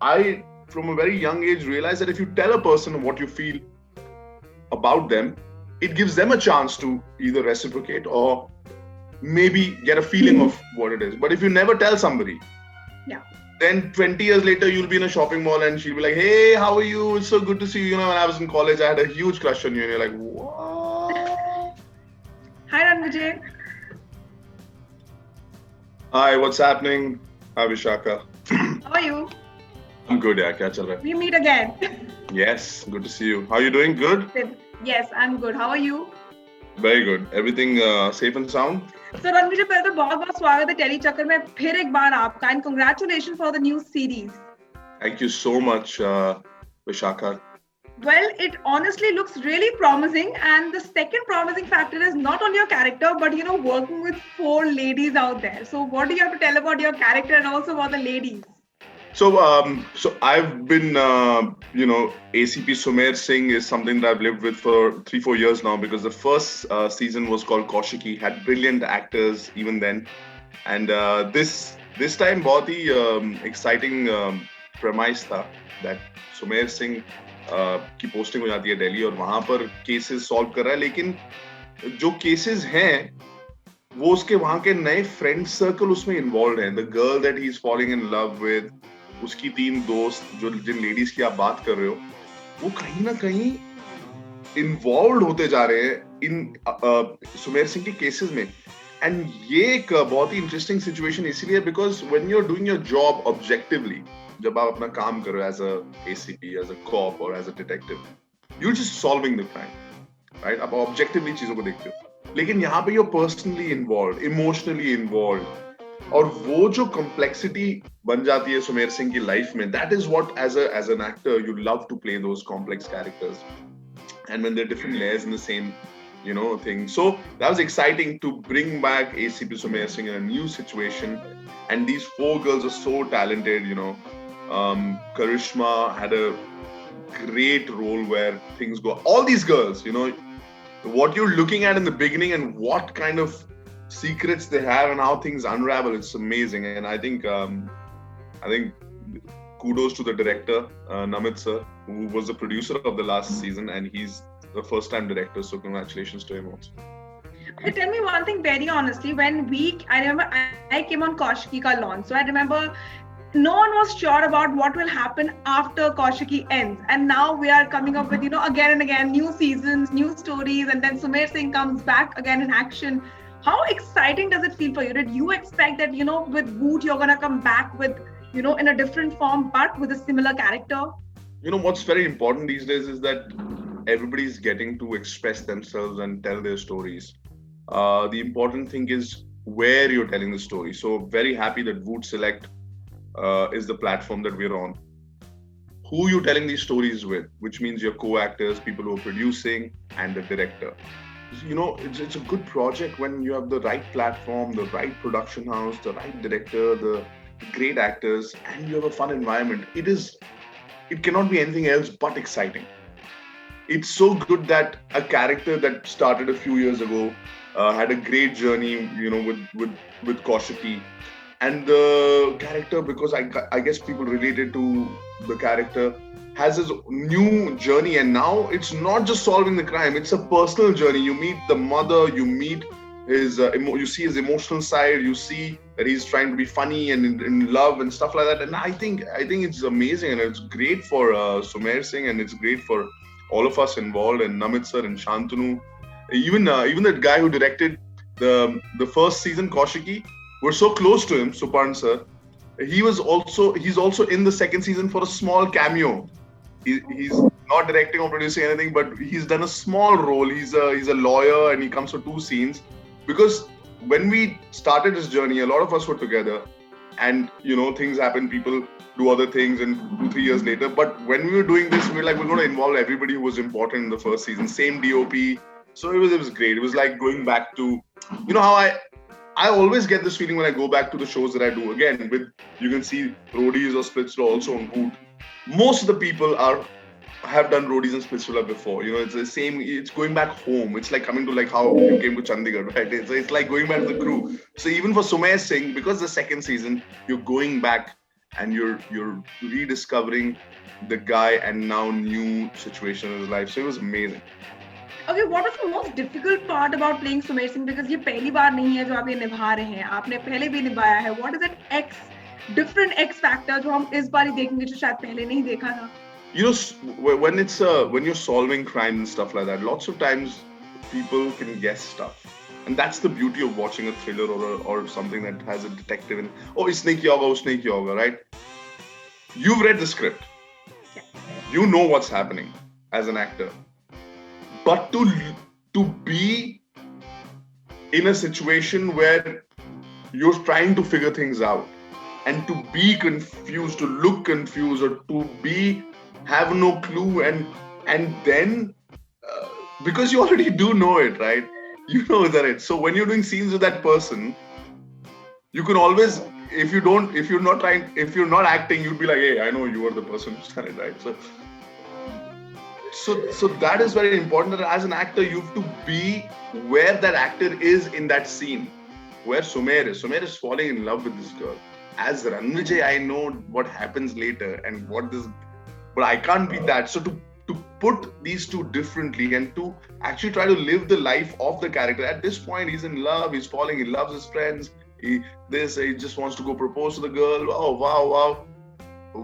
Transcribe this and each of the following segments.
I, from a very young age, realized that if you tell a person what you feel about them, it gives them a chance to either reciprocate or maybe get a feeling of what it is. But if you never tell somebody, Yeah. then 20 years later, you'll be in a shopping mall and she'll be like, hey, how are you? It's so good to see you. You know, when I was in college, I had a huge crush on you. And you're like, what? Hi, Rannvijay. Hi, what's happening? Hi, Vishaka. How are you? I'm good, yeah. Kya chal raha hai? We meet again. Yes, good to see you. How are you doing? Good? Yes, I'm good. How are you? Very good. Everything safe and sound? So Ranvijay पहले तो बहुत बहुत स्वागत है tele चक्कर में फिर एक बार आपका and congratulation for the new series. Thank you so much, Vishaka. Well, it honestly looks really promising, and the second promising factor is not only your character but working with 4 ladies out there. So what do you have to tell about your character and also about the ladies? So I've been, ACP Sumeer Singh is something that I've lived with for 3-4 years now, because the first season was called Kaushiki, had brilliant actors even then, and this time बहुत ही exciting premise था that Sumeer Singh की posting हो जाती है दिल्ली और वहाँ पर cases solve कर रहा है, लेकिन जो cases हैं वो उसके वहाँ के नए friend circle उसमें involved हैं. The girl that he's falling in love with, उसकी 3 दोस्त जो जिन लेडीज की आप बात कर रहे हो, वो कहीं ना कहीं इन्वॉल्व होते जा रहे हैं इन सुमेर सिंह के केसेस में. एंड ये एक बहुत ही इंटरेस्टिंग सिचुएशन इसीलिए because when you are doing your job objectively, जब आप अपना काम कर रहे हो as a ACP, as a cop और as a detective, you just solving the crime, right? आप ऑब्जेक्टिवली चीजों को देखते हो, लेकिन यहाँ पे you are personally involved, emotionally involved, और वो जो कॉम्प्लेक्सिटी बन जाती है सुमेर सिंह की लाइफ में, that is what as an actor you love to play those complex characters, and when there are different layers in the same thing. So that was exciting to bring back ACP Sumeer Singh in a new situation, and these 4 girls are so talented. Karishma had a great role where things go. All these girls, what you're looking at in the beginning and what kind of secrets they have and how things unravel, it's amazing. And I think kudos to the director, Namit sir, who was the producer of the last season, and he's the first time director, so congratulations to him also. Okay, tell me one thing very honestly. I remember I came on Kaushiki ka launch, so I remember no one was sure about what will happen after Kaushiki ends, and now we are coming up with again and again new seasons, new stories, and then Sumeer Singh comes back again in action. How exciting does it feel for you? Did you expect that with Boot you're gonna come back with in a different form but with a similar character? What's very important these days is that everybody's getting to express themselves and tell their stories. The important thing is where you're telling the story. So very happy that Voot Select is the platform that we're on. Who you're telling these stories with, which means your co-actors, people who are producing, and the director. It's a good project when you have the right platform, the right production house, the right director, the great actors, and you have a fun environment. It cannot be anything else but exciting. It's so good that a character that started a few years ago had a great journey, with Kaushiki, and the character, because I guess people related to the character, has his new journey, and now it's not just solving the crime; it's a personal journey. You meet the mother, you meet his, you see his emotional side, you see that he's trying to be funny and in love and stuff like that. And I think it's amazing, and it's great for Sumeer Singh, and it's great for all of us involved, and Namit sir and Shantanu, even that guy who directed the first season, Kaushiki. We're so close to him, Suparn sir. He's also in the second season for a small cameo. He's not directing or producing anything, but he's done a small role. He's a lawyer, and he comes for 2 scenes. Because when we started this journey, a lot of us were together, and things happen, people do other things, and 2-3 years later. But when we were doing this, we're going to involve everybody who was important in the first season. Same DOP, so it was great. It was like going back to, how I always get this feeling when I go back to the shows that I do. Again, you can see Roadies or Splitsvilla also on Boot. Most of the people have done Roadies and Splitsvilla before. It's the same. It's going back home. It's like coming to how you came to Chandigarh, right? So it's like going back to the crew. So even for Sumeer Singh, because the second season, you're going back and you're rediscovering the guy and now new situation in his life. So it was amazing. Okay, what was the most difficult part about playing Sumer Singh? Because ये पहली बार नहीं है जो आप ये निभा रहे हैं, आपने पहले भी निभाया है. What is that different X factor जो हम इस बार ही देखेंगे जो शायद पहले नहीं देखा था? You know, when you're solving crime and stuff like that, lots of times people can guess stuff, and that's the beauty of watching a thriller or something that has a detective and इसने किया होगा उसने किया होगा, right? You've read the script, you know what's happening as an actor, but to be in a situation where you're trying to figure things out and to be confused, to look confused, or to have no clue, and then because you already do know it, right? You know that it. So when you're doing scenes with that person, you can always, if you're not acting, you'd be like, hey, I know you are the person who's done it, right? So that is very important, that as an actor you have to be where that actor is in that scene, where Sumeer is falling in love with this girl. As Rannvijay, I know what happens later and but I can't be that. So to put these two differently and to actually try to live the life of the character. At this point, he's in love, he's falling, he loves his friends, he just wants to go propose to the girl. Oh, wow.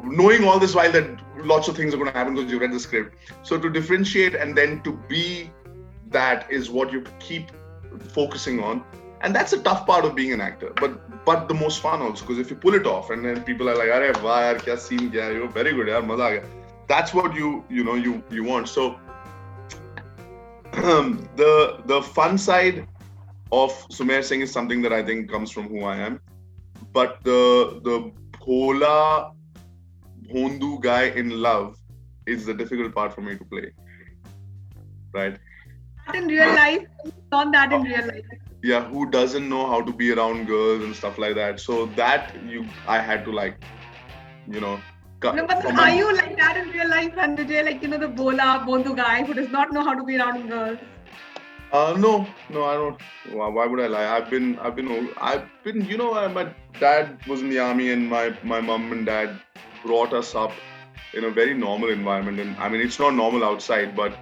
Knowing all this while that lots of things are going to happen because you read the script. So to differentiate and then to be that is what you keep focusing on. And that's a tough part of being an actor, but the most fun also, because if you pull it off and then people are like, "Arey waah yaar, kya scene kiya, you're very good, yaar, maza aa gaya." That's what you want. So the fun side of Sumeer Singh is something that I think comes from who I am, but the bhola Hondu guy in love is the difficult part for me to play, right? Not in real life, not that in real life. Yeah, who doesn't know how to be around girls and stuff like that. So that I had to No, but are you like that in real life, Rannvijay? Like, the Bondu guy who does not know how to be around girls? No, I don't. Why would I lie? I've been. My dad was in the army, and my mom and dad brought us up in a very normal environment. And I mean, it's not normal outside, but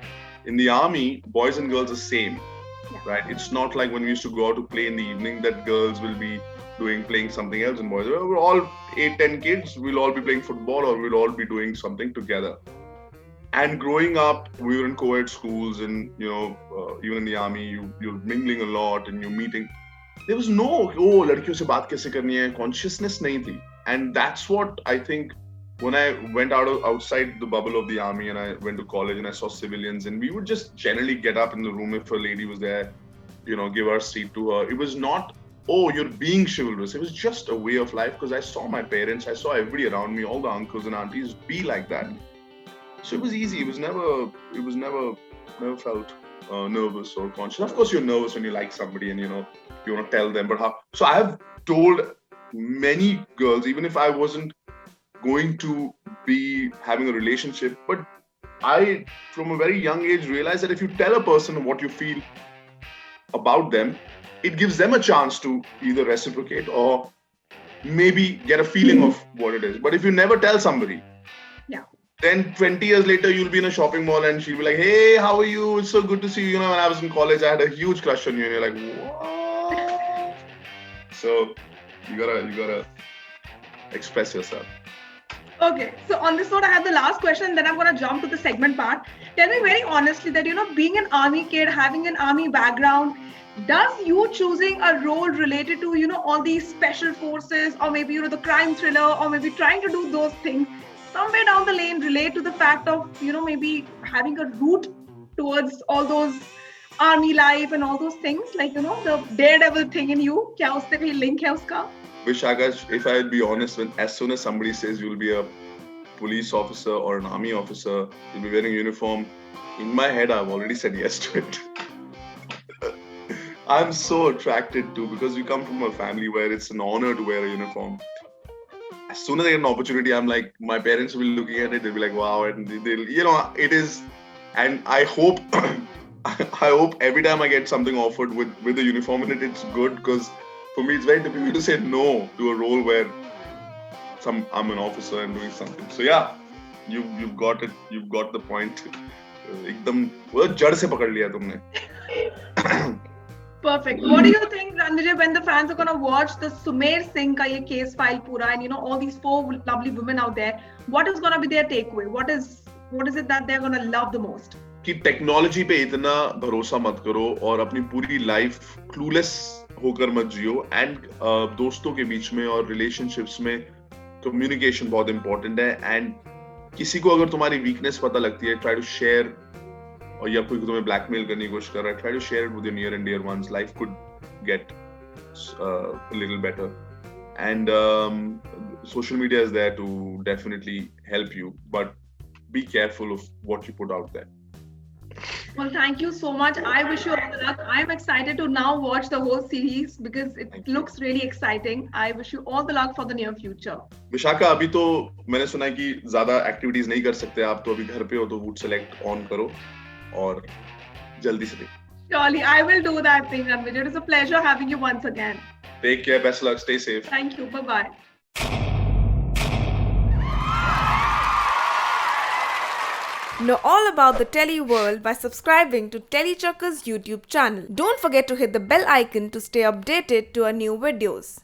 in the army, boys and girls are same, right? It's not like when we used to go out to play in the evening that girls will be playing something else and boys. We're all 8-10 kids. We'll all be playing football or we'll all be doing something together. And growing up, we were in co-ed schools, and even in the army, you're mingling a lot and you're meeting. There was no ladkiyon se baat kaise karni hai, consciousness nahi thi. And that's what I think. When I went outside the bubble of the army and I went to college and I saw civilians, and we would just generally get up in the room if a lady was there, give our seat to her. It was not, you're being chivalrous. It was just a way of life, because I saw my parents, I saw everybody around me, all the uncles and aunties be like that. So it was easy. It was never felt nervous or conscious. Of course, you're nervous when you like somebody and you want to tell them, but how? So I have told many girls, even if I wasn't going to be having a relationship, but I, from a very young age, realized that if you tell a person what you feel about them, it gives them a chance to either reciprocate or maybe get a feeling of what it is. But if you never tell somebody, then 20 years later, you'll be in a shopping mall and she'll be like, "Hey, how are you? It's so good to see you." When I was in college, I had a huge crush on you, and you're like, "What?" So you gotta express yourself. Okay, so on this note, I have the last question, and then I'm going to jump to the segment part. Tell me very honestly that, being an army kid, having an army background, does you choosing a role related to, all these special forces, or maybe, the crime thriller, or maybe trying to do those things, somewhere down the lane relate to the fact of, maybe having a route towards all those army life and all those things, like, the daredevil thing in you? Kya usse bhi link hai uska? Vishaka, if I'd be honest, as soon as somebody says you'll be a police officer or an army officer, you'll be wearing a uniform, in my head, I've already said yes to it. I'm so attracted to, because we come from a family where it's an honor to wear a uniform. As soon as I get an opportunity, I'm like, my parents will be looking at it, they'll be like, wow, and they'll, it is, and I hope, I hope every time I get something offered with a uniform in it, it's good, because for me, it's very difficult to say no to a role where I'm an officer and doing something. So yeah, you've got it. You've got the point. एकदम वो जड़ से पकड़ लिया तुमने. Perfect. What do you think, Rannvijay, when the fans are gonna watch the Sumeer Singh ka ye case file pura, and all these 4 lovely women out there, what is gonna be their takeaway? What is it that they're gonna love the most? कि technology पे इतना भरोसा मत करो और अपनी पूरी life clueless होकर मत जियो. एंड दोस्तों के बीच में और रिलेशनशिप्स में कम्युनिकेशन बहुत इंपॉर्टेंट है. एंड किसी को अगर तुम्हारी वीकनेस पता लगती है, ट्राई टू शेयर. और या कोई तुम्हें ब्लैकमेल करने की कोशिश कर रहा है, try to share it with your near and dear ones. Life could get a little better. And social media is there to definitely help you, but be careful of what you put out there. Well, thank you so much. I wish you all the luck. I'm excited to now watch the whole series because it looks really exciting. I wish you all the luck for the near future. Vishakha, अभी तो मैंने सुना है कि ज्यादा activities नहीं कर सकते आप, तो अभी घर पे हो तो वुड सेलेक्ट ऑन करो और जल्दी से देखो. Surely, I will do that thing, Rannvijay. It is a pleasure having you once again. Take care, best luck, stay safe. Thank you. Bye-bye. Know all about the Telly world by subscribing to Telly Chakka's YouTube channel. Don't forget to hit the bell icon to stay updated to our new videos.